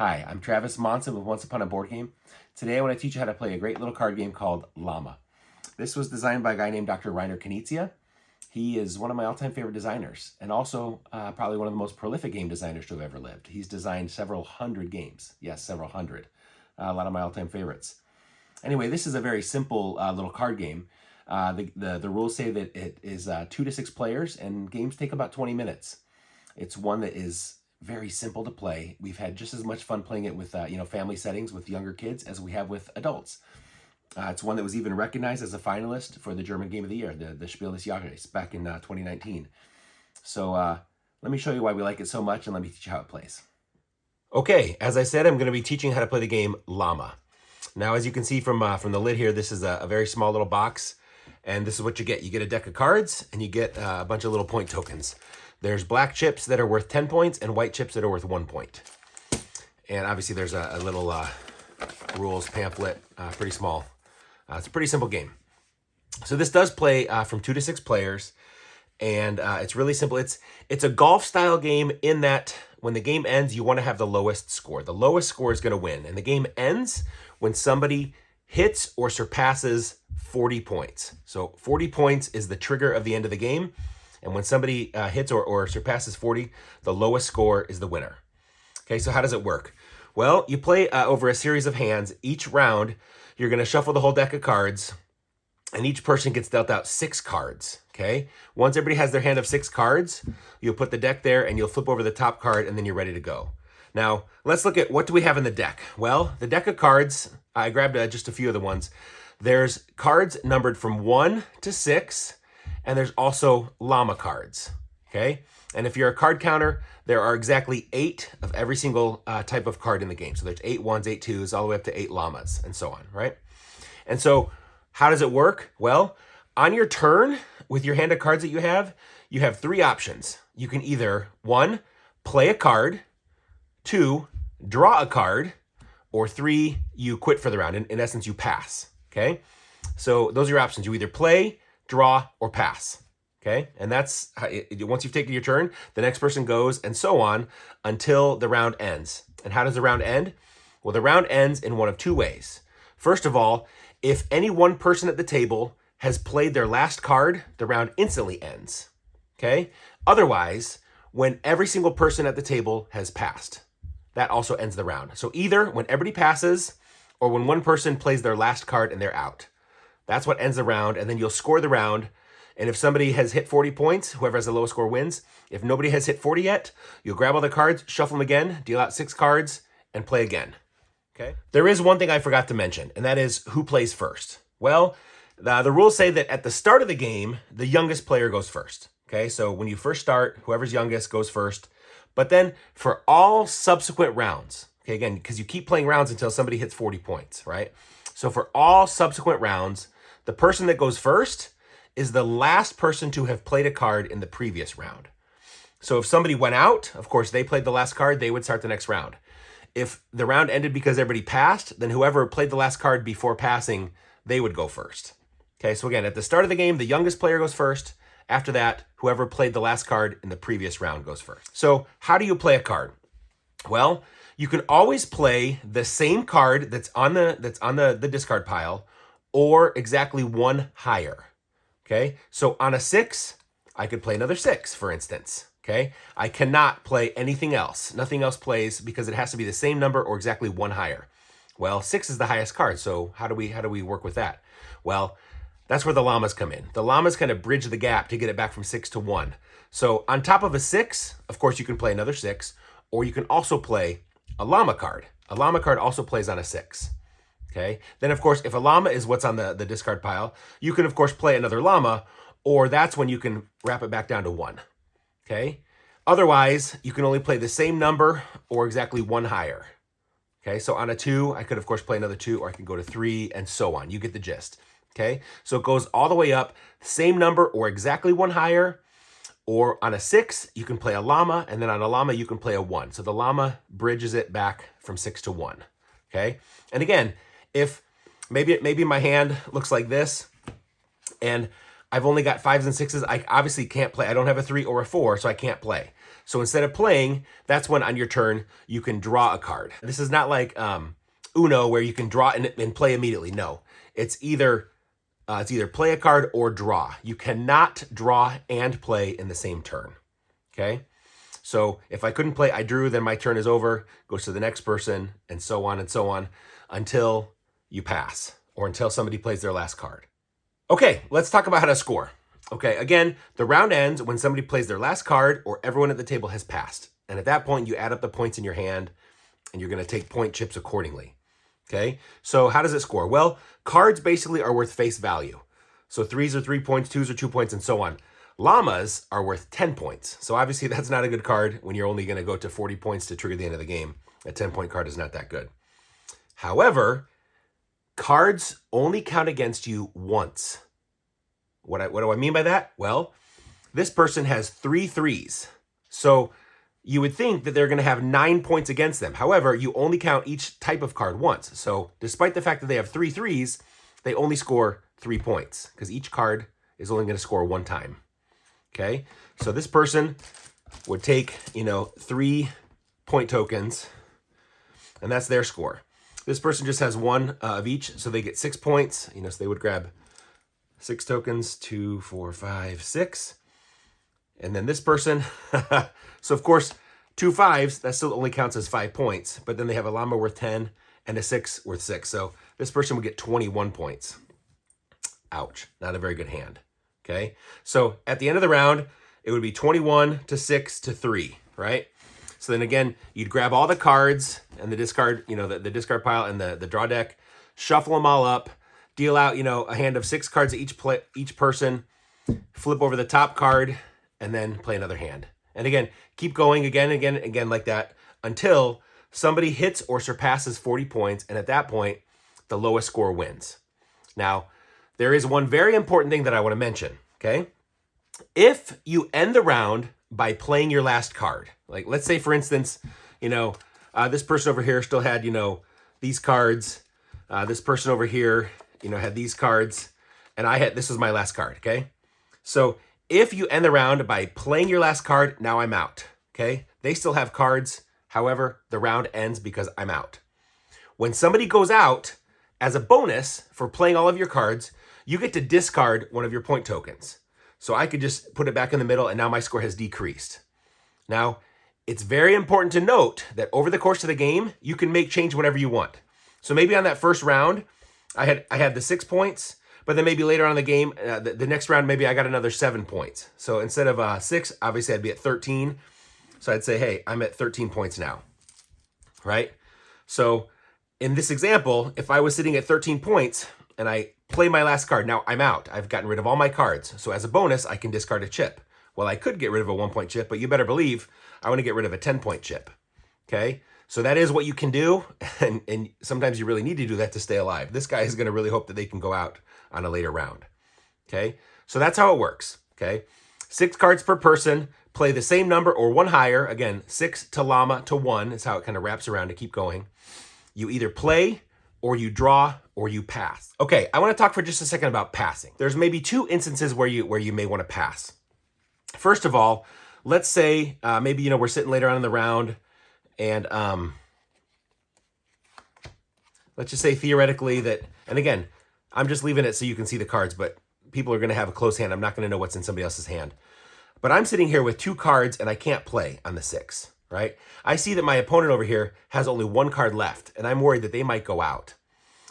Hi, I'm Travis Monson with Once Upon a Board Game. Today I want to teach you how to play a great little card game called Llama. This was designed by a guy named Dr. Reiner Knizia. He is one of my all-time favorite designers and also probably one of the most prolific game designers to have ever lived. He's designed several hundred games. Yes, several hundred. A lot of my all-time favorites. Anyway, this is a very simple little card game. The rules say that it is 2 to 6 players and games take about 20 minutes. It's one that is very simple to play. We've had just as much fun playing it with family settings with younger kids as we have with adults. It's one that was even recognized as a finalist for the German Game of the Year, the Spiel des Jahres, back in 2019. So let me show you why we like it so much and let me teach you how it plays. Okay, as I said, I'm going to be teaching how to play the game Llama. Now, as you can see from the lid here, this is a very small little box, and this is what you get. You get a deck of cards, and you get a bunch of little point tokens. There's black chips that are worth 10 points and white chips that are worth 1 point. And obviously there's a little rules pamphlet, pretty small. It's a pretty simple game. So this does play from 2 to 6 players, and it's really simple. It's a golf style game in that when the game ends, you want to have the lowest score. The lowest score is going to win, and the game ends when somebody hits or surpasses 40 points. So 40 points is the trigger of the end of the game. And when somebody hits or surpasses 40, the lowest score is the winner. Okay, so how does it work? Well, you play over a series of hands. Each round, you're going to shuffle the whole deck of cards, and each person gets dealt out 6 cards. Okay, once everybody has their hand of 6 cards, you'll put the deck there, and you'll flip over the top card, and then you're ready to go. Now, let's look at what do we have in the deck. Well, the deck of cards, I grabbed just a few of the ones. There's cards numbered from 1 to 6, and there's also llama cards, okay? And if you're a card counter, there are exactly 8 of every single type of card in the game. So there's 8 ones, 8 twos, all the way up to 8 llamas, and so on, right? And so how does it work? Well, on your turn, with your hand of cards that you have 3 options. You can either, 1, play a card, 2, draw a card, or 3, you quit for the round. In essence, you pass, okay? So those are your options. You either play, draw, or pass, okay? And that's how once you've taken your turn, the next person goes, and so on until the round ends. And how does the round end? Well, the round ends in one of 2 ways. First of all, if any one person at the table has played their last card, the round instantly ends, okay? Otherwise, when every single person at the table has passed, that also ends the round. So either when everybody passes or when one person plays their last card and they're out. That's what ends the round, and then you'll score the round. And if somebody has hit 40 points, whoever has the lowest score wins. If nobody has hit 40 yet, you'll grab all the cards, shuffle them again, deal out 6 cards, and play again. Okay. There is one thing I forgot to mention, and that is who plays first. Well, the rules say that at the start of the game, the youngest player goes first. Okay, so when you first start, whoever's youngest goes first. But then for all subsequent rounds, okay, again, because you keep playing rounds until somebody hits 40 points, right? So for all subsequent rounds, the person that goes first is the last person to have played a card in the previous round. So if somebody went out, of course, they played the last card, they would start the next round. If the round ended because everybody passed, then whoever played the last card before passing, they would go first. Okay, so again, at the start of the game, the youngest player goes first. After that, whoever played the last card in the previous round goes first. So how do you play a card? Well, you can always play the same card that's on the discard pile or exactly 1 higher. Okay? So on a 6, I could play another 6, for instance. Okay? I cannot play anything else. Nothing else plays because it has to be the same number or exactly 1 higher. Well, 6 is the highest card, so how do we work with that? Well, that's where the llamas come in. The llamas kind of bridge the gap to get it back from 6 to 1. So on top of a 6, of course, you can play another 6, or you can also play a llama card. A llama card also plays on a 6. Okay. Then, of course, if a llama is what's on the discard pile, you can, of course, play another llama, or that's when you can wrap it back down to 1. Okay. Otherwise, you can only play the same number or exactly 1 higher. Okay. So on a 2, I could, of course, play another 2, or I can go to 3, and so on. You get the gist. Okay. So it goes all the way up, same number or exactly 1 higher. Or on a 6, you can play a llama, and then on a llama, you can play a 1. So the llama bridges it back from 6 to 1. Okay. And again, if maybe my hand looks like this, and I've only got 5s and 6s, I obviously can't play. I don't have a 3 or a 4, so I can't play. So instead of playing, that's when on your turn, you can draw a card. This is not like Uno where you can draw and play immediately. No, it's either play a card or draw. You cannot draw and play in the same turn, okay? So if I couldn't play, I drew, then my turn is over, goes to the next person, and so on, until you pass, or until somebody plays their last card. Okay, let's talk about how to score. Okay, again, the round ends when somebody plays their last card or everyone at the table has passed. And at that point, you add up the points in your hand, and you're gonna take point chips accordingly. Okay, so how does it score? Well, cards basically are worth face value. So 3s are 3 points, 2s are 2 points, and so on. Llamas are worth 10 points. So obviously that's not a good card when you're only gonna go to 40 points to trigger the end of the game. A 10-point card is not that good. However, cards only count against you once. What do I mean by that? Well, this person has 3 3s. So you would think that they're going to have 9 points against them. However, you only count each type of card once. So despite the fact that they have 3 3s, they only score 3 points because each card is only going to score 1 time. Okay? So this person would take, 3 point tokens, and that's their score. This person just has 1 of each, so they get 6 points. So they would grab 6 tokens, 2, 4, 5, 6. And then this person, so of course, 2 5s, that still only counts as 5 points. But then they have a llama worth 10 and a 6 worth 6. So this person would get 21 points. Ouch, not a very good hand. Okay, so at the end of the round, it would be 21 to 6 to 3, right? So then again, you'd grab all the cards and the discard, the discard pile and the draw deck, shuffle them all up, deal out, a hand of 6 cards to each person, flip over the top card, and then play another hand. And again, keep going again and again like that until somebody hits or surpasses 40 points, and at that point, the lowest score wins. Now, there is one very important thing that I want to mention, okay? If you end the round by playing your last card, like let's say, for instance, this person over here still had, these cards. This person over here, had these cards, and this was my last card, okay? So if you end the round by playing your last card, now I'm out, okay? They still have cards. However, the round ends because I'm out. When somebody goes out, as a bonus for playing all of your cards, you get to discard one of your point tokens. So I could just put it back in the middle, and now my score has decreased. Now, it's very important to note that over the course of the game, you can make change whenever you want. So maybe on that first round, I had the 6 points, but then maybe later on in the game, the next round, maybe I got another 7 points. So instead of 6, obviously I'd be at 13. So I'd say, hey, I'm at 13 points now, right? So in this example, if I was sitting at 13 points and I play my last card, now I'm out. I've gotten rid of all my cards. So as a bonus, I can discard a chip. Well, I could get rid of a 1-point chip, but you better believe I want to get rid of a 10-point chip, okay? So that is what you can do, and sometimes you really need to do that to stay alive. This guy is going to really hope that they can go out on a later round, okay? So that's how it works, okay? 6 cards per person, play the same number or 1 higher. Again, 6 to llama to 1 is how it kind of wraps around to keep going. You either play, or you draw, or you pass. Okay, I want to talk for just a second about passing. There's maybe 2 instances where you may want to pass. First of all, let's say maybe we're sitting later on in the round, and let's just say theoretically that, and again, I'm just leaving it so you can see the cards, but people are going to have a close hand. I'm not going to know what's in somebody else's hand. But I'm sitting here with 2 cards, and I can't play on the 6, right? I see that my opponent over here has only 1 card left, and I'm worried that they might go out.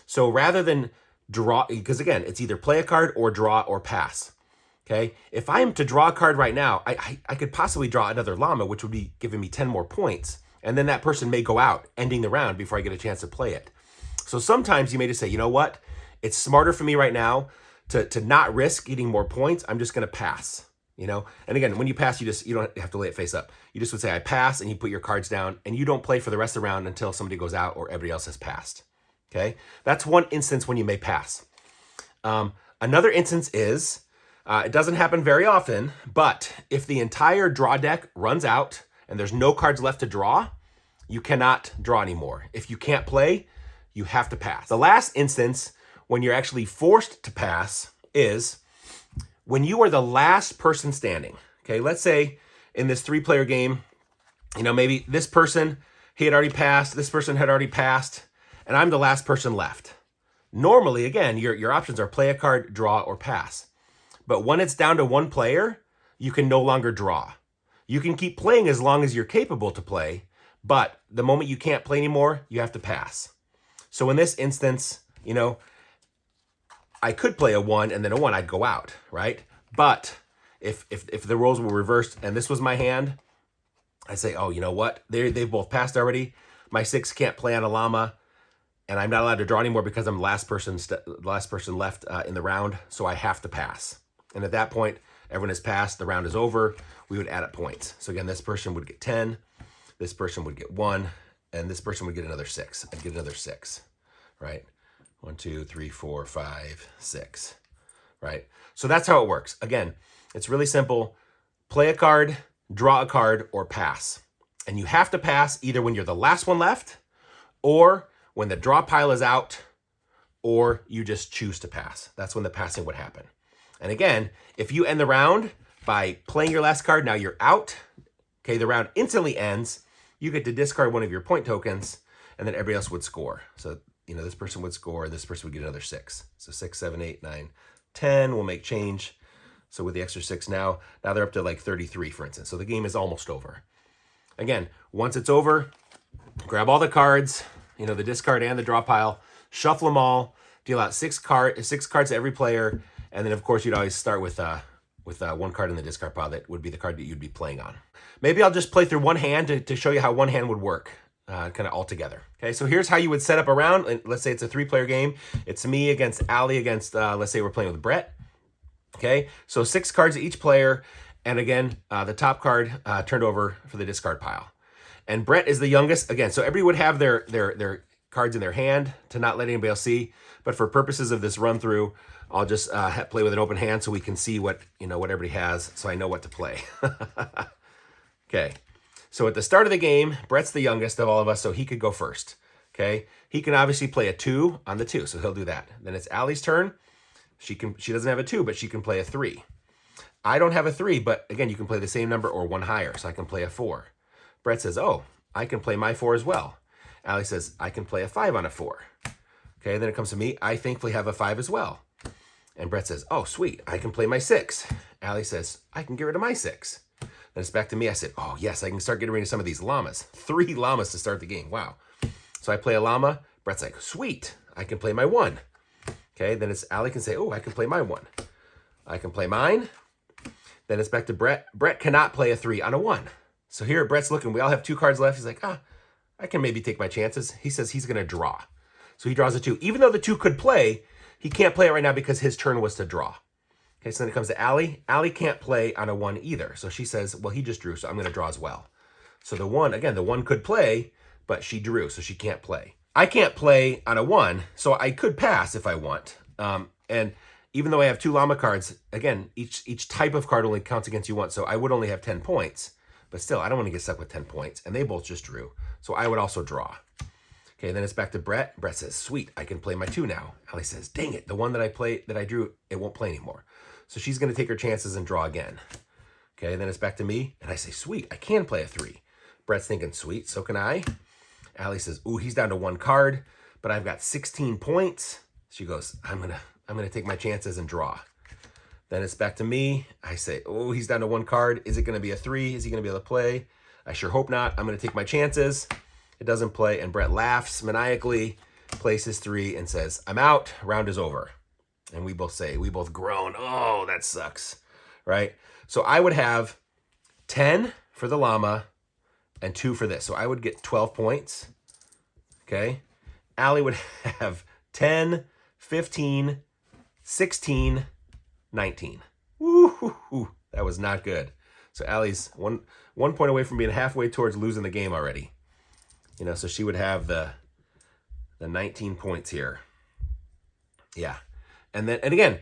So rather than draw, because again, it's either play a card or draw or pass, okay? If I am to draw a card right now, I could possibly draw another llama, which would be giving me 10 more points, and then that person may go out, ending the round before I get a chance to play it. So sometimes you may just say, you know what? It's smarter for me right now to not risk getting more points. I'm just going to pass, And again, when you pass, you don't have to lay it face up. You just would say, I pass, and you put your cards down, and you don't play for the rest of the round until somebody goes out or everybody else has passed, okay? That's one instance when you may pass. Another instance is, it doesn't happen very often, but if the entire draw deck runs out and there's no cards left to draw, you cannot draw anymore. If you can't play, you have to pass. The last instance when you're actually forced to pass is when you are the last person standing. Okay, let's say in this 3-player game, you know, maybe this person, he had already passed, this person had already passed, and I'm the last person left. Normally, again, your options are play a card, draw, or pass. But when it's down to 1 player, you can no longer draw. You can keep playing as long as you're capable to play, but the moment you can't play anymore, you have to pass. So in this instance, you know, I could play a 1 and then a 1, I'd go out, right? But if the roles were reversed and this was my hand, I say, oh, you know what? They've both passed already. My 6 can't play on L.L.A.M.A, and I'm not allowed to draw anymore because I'm the last person left in the round, so I have to pass. And at that point, everyone has passed. The round is over. We would add up points. So again, this person would get 10. This person would get 1, and this person would get another 6. I'd get another 6, right? 1, 2, 3, 4, 5, 6, right? So that's how it works. Again, it's really simple. Play a card, draw a card, or pass. And you have to pass either when you're the last one left, or when the draw pile is out, or you just choose to pass. That's when the passing would happen. And again, if you end the round by playing your last card, now you're out. Okay, the round instantly ends. You get to discard one of your point tokens, and then everybody else would score. So, you know, this person would score, this person would get another 6. So 6, 7, 8, 9, 10 will make change. So with the extra 6 now they're up to like 33, for instance. So the game is almost over. Again, once it's over, grab all the cards, you know, the discard and the draw pile, shuffle them all, deal out 6 cards to every player, and then of course you'd always start with 1 card in the discard pile that would be the card that you'd be playing on. Maybe I'll just play through one hand to show you how one hand would work. Kind of all together. Okay, so here's how you would set up a round. Let's say it's a 3-player game. It's me against Allie against, let's say we're playing with Brett. Okay, so 6 cards each player. And again, the top card turned over for the discard pile. And Brett is the youngest. Again, so everybody would have their cards in their hand to not let anybody else see. But for purposes of this run through, I'll just play with an open hand so we can see what everybody has, so I know what to play. Okay. So at the start of the game, Brett's the youngest of all of us, so he could go first, okay? He can obviously play a 2 on the 2, so he'll do that. Then it's Allie's turn. She doesn't have a 2, but she can play a 3. I don't have a 3, but again, you can play the same number or 1 higher, so I can play a 4. Brett says, oh, I can play my 4 as well. Allie says, I can play a 5 on a 4. Okay, then it comes to me. I thankfully have a 5 as well. And Brett says, oh, sweet, I can play my 6. Allie says, I can get rid of my 6. Then it's back to me. I said, oh, yes, I can start getting rid of some of these llamas. 3 llamas to start the game. Wow. So I play a llama. Brett's like, sweet, I can play my 1. Okay, then it's Allie can say, oh, I can play my 1. I can play mine. Then it's back to Brett. Brett cannot play a 3 on a 1. So here Brett's looking. We all have 2 cards left. He's like, I can maybe take my chances. He says he's going to draw. So he draws a 2. Even though the 2 could play, he can't play it right now because his turn was to draw. Okay, so then it comes to Allie. Allie can't play on a 1 either. So she says, well, he just drew, so I'm going to draw as well. So the 1, again, the 1 could play, but she drew, so she can't play. I can't play on a 1, so I could pass if I want. And even though I have 2 llama cards, again, each type of card only counts against you once, so I would only have 10 points. But still, I don't want to get stuck with 10 points. And they both just drew, so I would also draw. Okay, then it's back to Brett. Brett says, sweet, I can play my 2 now. Allie says, dang it, the 1 that I drew, it won't play anymore. So she's going to take her chances and draw again. Okay, then it's back to me, and I say, sweet, I can play a 3. Brett's thinking, sweet, so can I. Allie says, ooh, he's down to 1 card, but I've got 16 points. She goes, I'm gonna take my chances and draw. Then it's back to me. I say, oh, he's down to 1 card. Is it going to be a 3? Is he going to be able to play? I sure hope not. I'm going to take my chances. It doesn't play, and Brett laughs maniacally, plays his 3, and says, I'm out. Round is over. And we both groan, oh, that sucks, right? So I would have 10 for the llama and 2 for this. So I would get 12 points, okay? Allie would have 10, 15, 16, 19. Woo-hoo-hoo. That was not good. So Allie's one point away from being halfway towards losing the game already. You know, so she would have the 19 points here. Yeah. And again,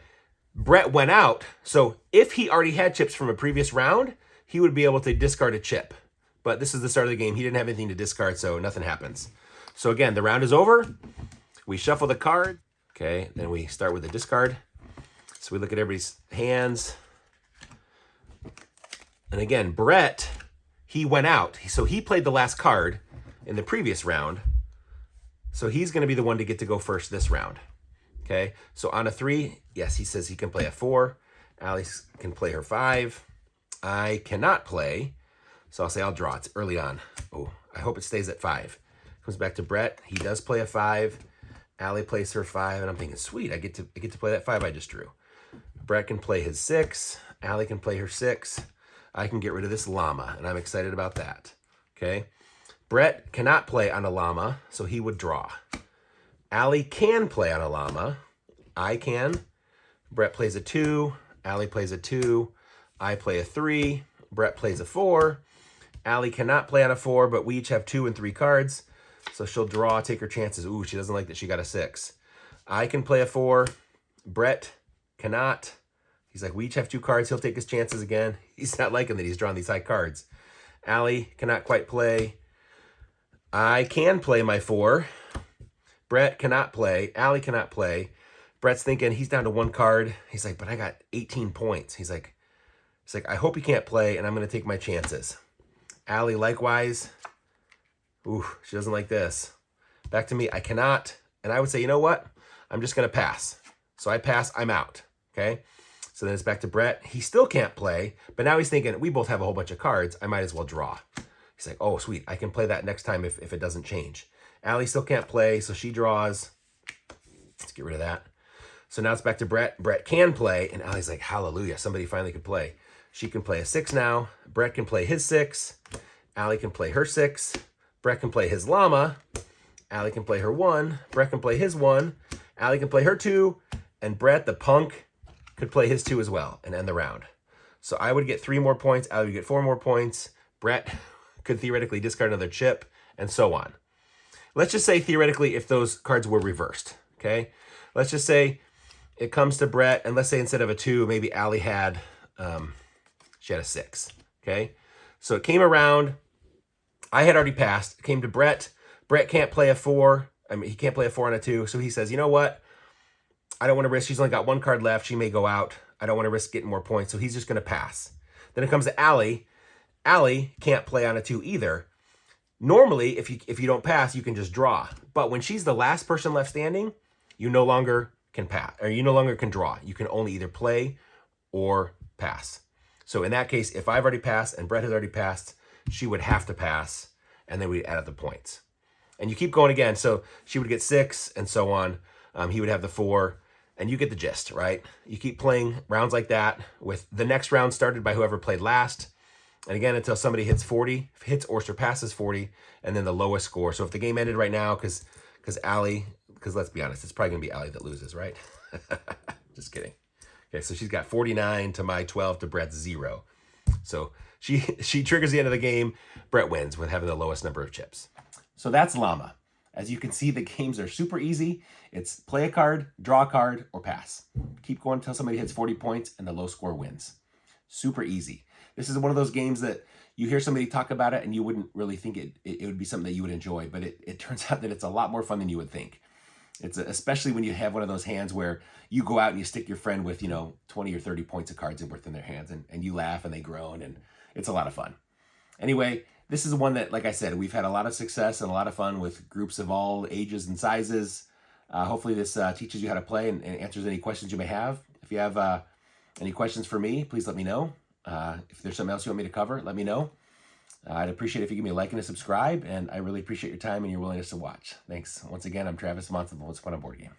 Brett went out. So if he already had chips from a previous round, he would be able to discard a chip. But this is the start of the game. He didn't have anything to discard, so nothing happens. So again, the round is over. We shuffle the card. Okay, then we start with the discard. So we look at everybody's hands. And again, Brett, he went out. So he played the last card in the previous round. So he's going to be the one to get to go first this round. Okay, so on a 3, yes, he says he can play a 4. Allie can play her 5. I cannot play, so I'll say I'll draw. It's early on. Oh, I hope it stays at 5. Comes back to Brett. He does play a 5. Allie plays her 5, and I'm thinking, sweet, I get to play that 5 I just drew. Brett can play his 6. Allie can play her 6. I can get rid of this llama, and I'm excited about that. Okay, Brett cannot play on a llama, so he would draw. Allie can play on a llama. I can. Brett plays a 2. Allie plays a 2. I play a 3. Brett plays a 4. Allie cannot play on a 4, but we each have 2 and 3 cards. So she'll draw, take her chances. Ooh, she doesn't like that she got a 6. I can play a 4. Brett cannot. He's like, we each have 2 cards. He'll take his chances again. He's not liking that he's drawn these high cards. Allie cannot quite play. I can play my 4. Brett cannot play. Allie cannot play. Brett's thinking he's down to 1 card. He's like, but I got 18 points. He's like, I hope he can't play, and I'm going to take my chances. Allie likewise. Ooh, she doesn't like this. Back to me. I cannot. And I would say, you know what? I'm just going to pass. So I pass. I'm out. Okay? So then it's back to Brett. He still can't play, but now he's thinking, we both have a whole bunch of cards. I might as well draw. He's like, oh, sweet. I can play that next time if it doesn't change. Allie still can't play, so she draws. Let's get rid of that. So now it's back to Brett. Brett can play, and Allie's like, hallelujah, somebody finally could play. She can play a 6 now. Brett can play his 6. Allie can play her 6. Brett can play his llama. Allie can play her 1. Brett can play his 1. Allie can play her 2. And Brett, the punk, could play his 2 as well and end the round. So I would get 3 more points. Allie would get 4 more points. Brett could theoretically discard another chip, and so on. Let's just say, theoretically, if those cards were reversed, okay? Let's just say it comes to Brett, and let's say instead of a 2, maybe Allie had, she had a 6, okay? So it came around. I had already passed. It came to Brett. Brett can't play a 4. I mean, he can't play a 4 on a 2, so he says, you know what? I don't want to risk. She's only got 1 card left. She may go out. I don't want to risk getting more points, so he's just going to pass. Then it comes to Allie. Allie can't play on a 2 either. Normally, if you don't pass, you can just draw. But when she's the last person left standing, you no longer can pass, or you no longer can draw. You can only either play or pass. So in that case, if I've already passed and Brett has already passed, she would have to pass, and then we'd add up the points. And you keep going again. So she would get 6 and so on. He would have the 4, and you get the gist, right? You keep playing rounds like that with the next round started by whoever played last. And again, until somebody hits 40, hits or surpasses 40, and then the lowest score. So if the game ended right now, because Allie, because let's be honest, it's probably going to be Allie that loses, right? Just kidding. Okay, so she's got 49 to my 12 to Brett's 0. So she triggers the end of the game. Brett wins with having the lowest number of chips. So that's Llama. As you can see, the games are super easy. It's play a card, draw a card, or pass. Keep going until somebody hits 40 points and the low score wins. Super easy. This is one of those games that you hear somebody talk about it and you wouldn't really think it would be something that you would enjoy, but it turns out that it's a lot more fun than you would think. It's especially when you have one of those hands where you go out and you stick your friend with, 20 or 30 points of cards worth in their hands, and you laugh and they groan, and it's a lot of fun. Anyway, this is one that, like I said, we've had a lot of success and a lot of fun with groups of all ages and sizes. Hopefully this teaches you how to play and answers any questions you may have. If you have any questions for me, please let me know. If there's something else you want me to cover, let me know. I'd appreciate it if you give me a like and a subscribe, and I really appreciate your time and your willingness to watch. Thanks. Once again, I'm Travis Monson, Once Upon a Board Game.